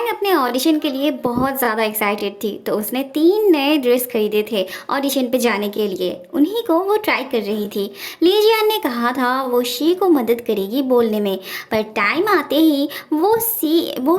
अपने ऑडिशन के लिए बहुत ज़्यादा एक्साइटेड थी, तो उसने 3 नए ड्रेस खरीदे थे ऑडिशन पे जाने के लिए। उन्हीं को वो ट्राई कर रही थी। लीजियान ने कहा था वो शी को मदद करेगी बोलने में, पर टाइम आते ही वो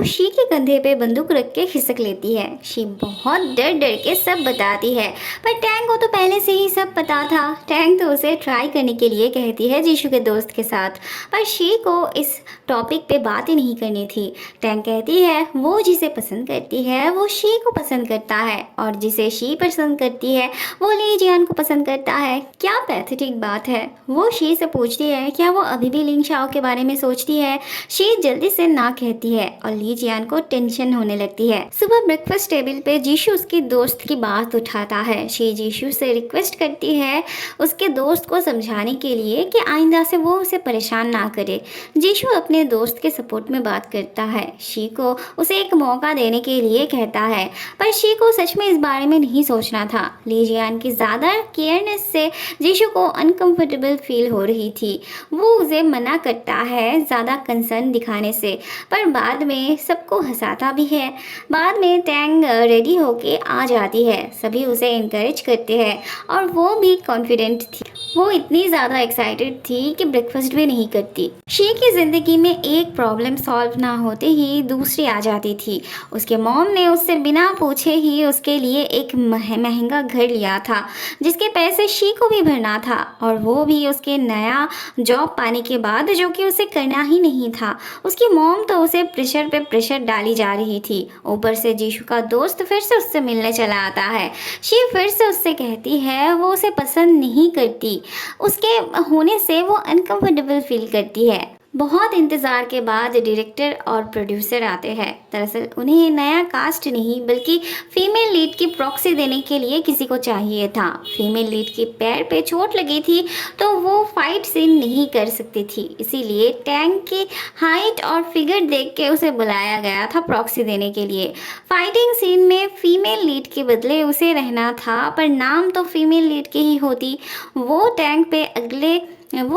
शी के कंधे पे बंदूक रख के खिसक लेती है। शी बहुत डर डर के सब बताती है, पर टैंग को तो पहले से ही सब पता था। टैंग तो उसे ट्राई करने के लिए कहती है जीशु के दोस्त के साथ, पर शी को इस टॉपिक पे बात ही नहीं करनी थी। टैंग कहती है वो जिसे पसंद करती है वो शी को पसंद करता है, और जिसे शी पसंद करती है वो लीजियान को पसंद करता है। क्या पैथेटिक बात है। वो शी से पूछती है क्या वो अभी भी लिंग शाओ के बारे में सोचती है। शी जल्दी से ना कहती है और लीजियान को टेंशन होने लगती है। सुबह ब्रेकफास्ट टेबल पे जीशु उसके दोस्त की बात उठाता है। शी जीशु से रिक्वेस्ट करती है उसके दोस्त को समझाने के लिए कि आइंदा से वो उसे परेशान ना करे। जीशु अपने दोस्त के सपोर्ट में बात करता है। शी को उसे एक मौका देने के लिए कहता है, पर शी को सच में इस बारे में नहीं सोचना था। लीजियान की ज़्यादा केयरनेस से जीशु को अनकंफर्टेबल फील हो रही थी। वो उसे मना करता है ज़्यादा कंसर्न दिखाने से, पर बाद में सबको हंसाता भी है। बाद में टैंग रेडी होके आ जाती है। सभी उसे इनकरेज करते हैं और वो भी कॉन्फिडेंट थी। वो इतनी ज़्यादा एक्साइटेड थी कि ब्रेकफास्ट भी नहीं करती। शी की ज़िंदगी में एक प्रॉब्लम सॉल्व ना होते ही दूसरी आ जाती थी। उसके मॉम ने उससे बिना पूछे ही उसके लिए एक महंगा घर लिया था, जिसके पैसे शी को भी भरना था, और वो भी उसके नया जॉब पाने के बाद, जो कि उसे करना ही नहीं था। उसकी मॉम तो उसे प्रेशर पे प्रेशर डाली जा रही थी। ऊपर से जीशु का दोस्त फिर से उससे मिलने चला आता है। शी फिर से उससे कहती है वो उसे पसंद नहीं करती। उसके होने से वो अनकंफर्टेबल फील करती है। बहुत इंतज़ार के बाद डायरेक्टर और प्रोड्यूसर आते हैं। दरअसल उन्हें नया कास्ट नहीं बल्कि फीमेल लीड की प्रॉक्सी देने के लिए किसी को चाहिए था। फीमेल लीड के पैर पे चोट लगी थी तो वो फाइट सीन नहीं कर सकती थी, इसीलिए टैंग की हाइट और फिगर देख के उसे बुलाया गया था प्रॉक्सी देने के लिए। फाइटिंग सीन में फीमेल लीड के बदले उसे रहना था, पर नाम तो फीमेल लीड की ही होती। वो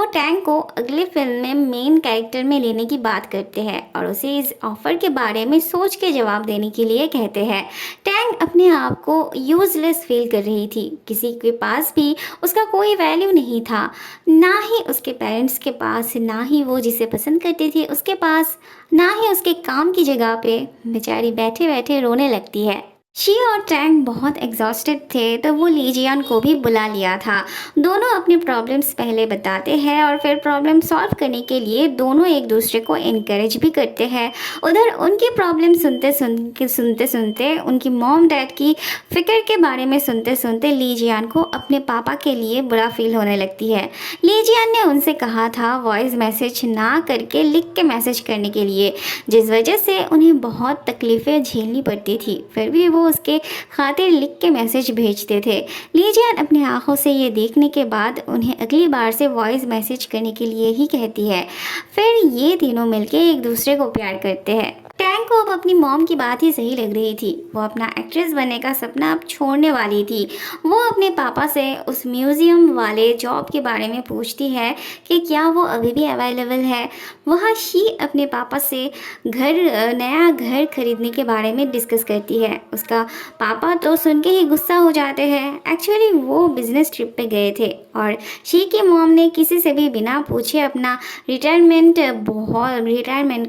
टैंग को अगले फिल्म में मेन कैरेक्टर में लेने की बात करते हैं और उसे इस ऑफ़र के बारे में सोच के जवाब देने के लिए कहते हैं। टैंग अपने आप को यूज़लेस फील कर रही थी। किसी के पास भी उसका कोई वैल्यू नहीं था, ना ही उसके पेरेंट्स के पास, ना ही वो जिसे पसंद करती थी उसके पास, ना ही उसके काम की जगह पे। बेचारी बैठे बैठे रोने लगती है। शी और टैंग बहुत एग्जॉस्टेड थे, तो वो लीजियान को भी बुला लिया था। दोनों अपनी प्रॉब्लम्स पहले बताते हैं और फिर प्रॉब्लम सॉल्व करने के लिए दोनों एक दूसरे को इनकरेज भी करते हैं। उधर उनकी प्रॉब्लम सुनते सुनते उनकी मॉम डैड की फ़िक्र के बारे में सुनते सुनते लीजियान को अपने पापा के लिए बुरा फील होने लगती है। लीजियान ने उनसे कहा था वॉइस मैसेज ना करके लिख के मैसेज करने के लिए, जिस वजह से उन्हें बहुत तकलीफ़ें झेलनी पड़ती थी। फिर भी वो उसके खातिर लिख के मैसेज भेजते थे। लीजियान अपनी आंखों से ये देखने के बाद उन्हें अगली बार से वॉइस मैसेज करने के लिए ही कहती है। फिर ये तीनों मिलके एक दूसरे को प्यार करते हैं। टैंग को अब अपनी मॉम की बात ही सही लग रही थी। वो अपना एक्ट्रेस बनने का सपना अब छोड़ने वाली थी। वो अपने पापा से उस म्यूज़ियम वाले जॉब के बारे में पूछती है कि क्या वो अभी भी अवेलेबल है। वहाँ शी अपने पापा से नया घर खरीदने के बारे में डिस्कस करती है। उसका पापा तो सुन के ही गुस्सा हो जाते हैं। एक्चुअली वो बिजनेस ट्रिप पे गए थे और शी की मॉम ने किसी से भी बिना पूछे अपना रिटायरमेंट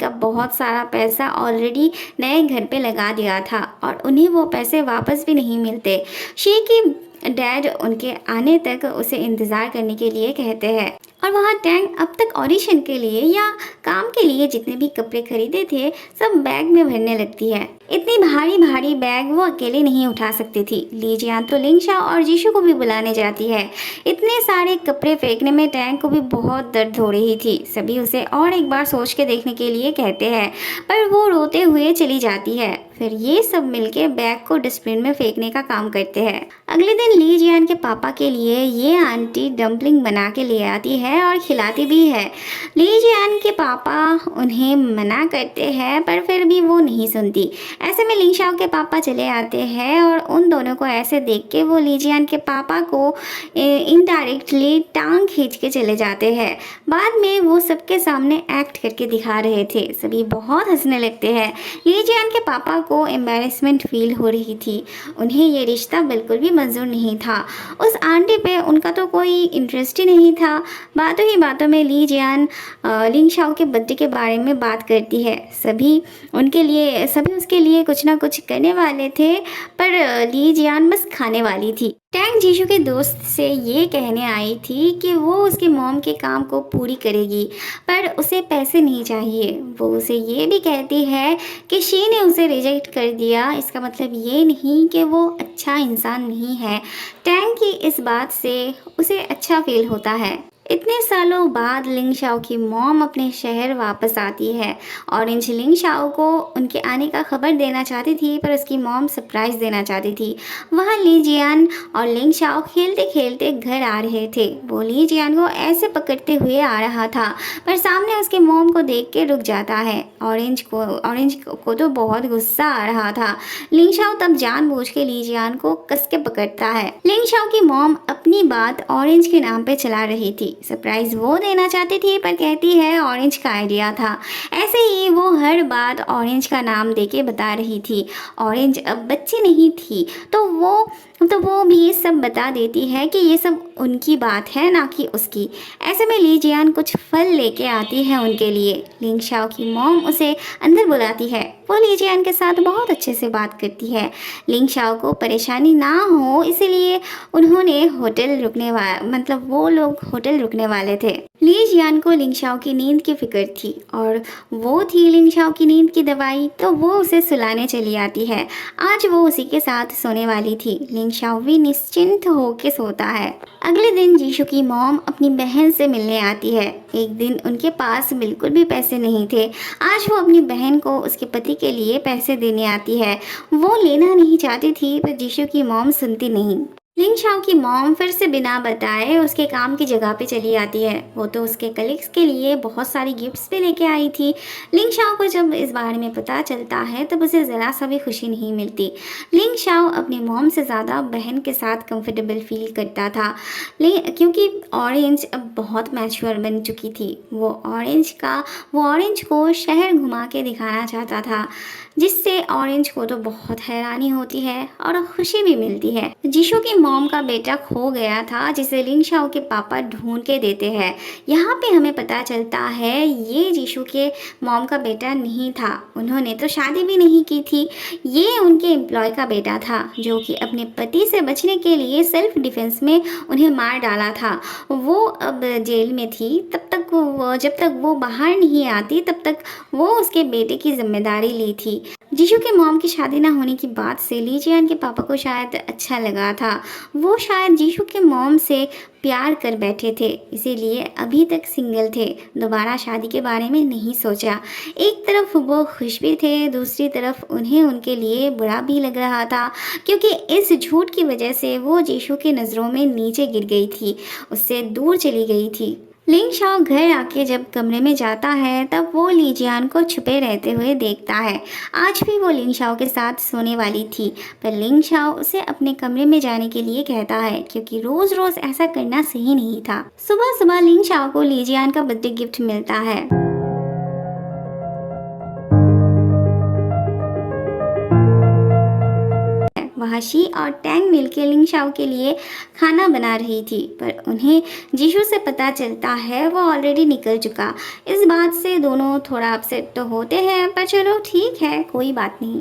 का बहुत सारा पैसा ऑलरेडी नए घर पे लगा दिया था और उन्हें वो पैसे वापस भी नहीं मिलते। शी की डैड उनके आने तक उसे इंतज़ार करने के लिए कहते हैं और वहाँ टैंग अब तक ऑडिशन के लिए या काम के लिए जितने भी कपड़े खरीदे थे सब बैग में भरने लगती है। इतनी भारी भारी बैग वो अकेले नहीं उठा सकती थी। लीजियान तो लिंगशा और जीशु को भी बुलाने जाती है। इतने सारे कपड़े फेंकने में टैंग को भी बहुत दर्द हो रही थी। सभी उसे और एक बार सोच के देखने के लिए कहते हैं, पर वो रोते हुए चली जाती है। फिर ये सब मिलके बैग को डस्टबिन में फेंकने का काम करते हैं। अगले दिन ली जियान के पापा के लिए ये आंटी डम्पलिंग बना के ले आती है और खिलाती भी है। ली जियान के पापा उन्हें मना करते हैं पर फिर भी वो नहीं सुनती। ऐसे में लिंग शाओ के पापा चले आते हैं और उन दोनों को ऐसे देख के वो ली जियान के पापा को इनडायरेक्टली टांग खींच के चले जाते हैं। बाद में वो सबके सामने एक्ट करके दिखा रहे थे। सभी बहुत हंसने लगते हैं। ली जियान के पापा को एम्बैरेसमेंट फील हो रही थी। उन्हें ये रिश्ता बिल्कुल भी मंजूर नहीं था। उस आंटी पे उनका तो कोई इंटरेस्ट ही नहीं था। बातों ही बातों में ली जियान लिंग शाओ के बर्थडे के बारे में बात करती है। सभी उसके लिए कुछ ना कुछ करने वाले थे पर ली जियान बस खाने वाली थी। टैंग जीशू के दोस्त से ये कहने आई थी कि वो उसके मॉम के काम को पूरी करेगी पर उसे पैसे नहीं चाहिए। वो उसे ये भी कहती है कि शी ने उसे रिजेक्ट कर दिया, इसका मतलब ये नहीं कि वो अच्छा इंसान नहीं है। टैंग की इस बात से उसे अच्छा फील होता है। इतने सालों बाद लिंग शाओ की मॉम अपने शहर वापस आती है। ऑरेंज लिंग शाओ को उनके आने का खबर देना चाहती थी पर उसकी मॉम सरप्राइज़ देना चाहती थी। वहाँ ली जियान और लिंग शाओ खेलते खेलते घर आ रहे थे। वो ली जियान को ऐसे पकड़ते हुए आ रहा था पर सामने उसके मॉम को देख के रुक जाता है। ऑरेंज को तो बहुत गुस्सा आ रहा था। लिंग शाओ तब जानबूझ के ली जियान को कस के पकड़ता है। लिंग शाओ की मॉम अपनी बात ऑरेंज के नाम पे चला रही थी। सरप्राइज वो देना चाहती थी पर कहती है ऑरेंज का आइडिया था। ऐसे ही वो हर बात ऑरेंज का नाम देके बता रही थी। ऑरेंज अब बच्ची नहीं थी तो वो भी सब बता देती है कि ये सब उनकी बात है ना कि उसकी। ऐसे में ली जियान कुछ फल लेके आती है उनके लिए। लिंग शाओ की मॉम उसे अंदर बुलाती है। वो ली जियान के साथ बहुत अच्छे से बात करती है। लिंग शाओ को परेशानी ना हो इसलिए उन्होंने वो लोग होटल रुकने वाले थे। ली जियान को लिंग शाओ की नींद की फिक्र थी और वो थी लिंग शाओ की नींद की दवाई, तो वो उसे सुलाने चली आती है। आज वो उसी के साथ सोने वाली थी। लिंग शाओ भी निश्चिंत होकर सोता है। अगले दिन जीशु की मॉम अपनी बहन से मिलने आती है। एक दिन उनके पास बिल्कुल भी पैसे नहीं थे। आज वो अपनी बहन को उसके पति के लिए पैसे देने आती है। वो लेना नहीं चाहती थी पर जीशु की मॉम सुनती नहीं। लिंग शाओ की मॉम फिर से बिना बताए उसके काम की जगह पे चली आती है। वो तो उसके कलीग्स के लिए बहुत सारी गिफ्ट्स भी लेके आई थी। लिंग शाओ को जब इस बारे में पता चलता है तब उसे ज़रा सा भी खुशी नहीं मिलती। लिंग शाओ अपनी मॉम से ज़्यादा बहन के साथ कंफर्टेबल फील करता था क्योंकि ऑरेंज अब बहुत मैच्योर बन चुकी थी। वो ऑरेंज को शहर घुमा के दिखाना चाहता था जिससे ऑरेंज को तो बहुत हैरानी होती है और खुशी भी मिलती है। जीशु की मॉम का बेटा खो गया था जिसे लिंग शाओ के पापा ढूंढ के देते हैं। यहाँ पे हमें पता चलता है ये जीशु के मॉम का बेटा नहीं था। उन्होंने तो शादी भी नहीं की थी। ये उनके एम्प्लॉय का बेटा था जो कि अपने पति से बचने के लिए सेल्फ डिफेंस में उन्हें मार डाला था। वो अब जेल में थी। जब तक वो बाहर नहीं आती तब तक वो उसके बेटे की जिम्मेदारी ली थी। जीशु के मॉम की शादी ना होने की बात से ली जियान के पापा को शायद अच्छा लगा था। वो शायद जीशु के मॉम से प्यार कर बैठे थे, इसीलिए अभी तक सिंगल थे। दोबारा शादी के बारे में नहीं सोचा। एक तरफ वो खुश भी थे, दूसरी तरफ उन्हें उनके लिए बुरा भी लग रहा था क्योंकि इस झूठ की वजह से वो जीशु की नज़रों में नीचे गिर गई थी, उससे दूर चली गई थी। लिंग शाओ घर आके जब कमरे में जाता है तब वो ली जियान को छुपे रहते हुए देखता है। आज भी वो लिंग शाओ के साथ सोने वाली थी पर लिंग शाओ उसे अपने कमरे में जाने के लिए कहता है क्योंकि रोज़ रोज़ ऐसा करना सही नहीं था। सुबह सुबह लिंग शाओ को ली जियान का बर्थडे गिफ्ट मिलता है। वहाँ शी और टैंग मिलकर लिंग शाओ के लिए खाना बना रही थी पर उन्हें जीशु से पता चलता है वो ऑलरेडी निकल चुका। इस बात से दोनों थोड़ा अपसेट तो होते हैं पर चलो ठीक है, कोई बात नहीं।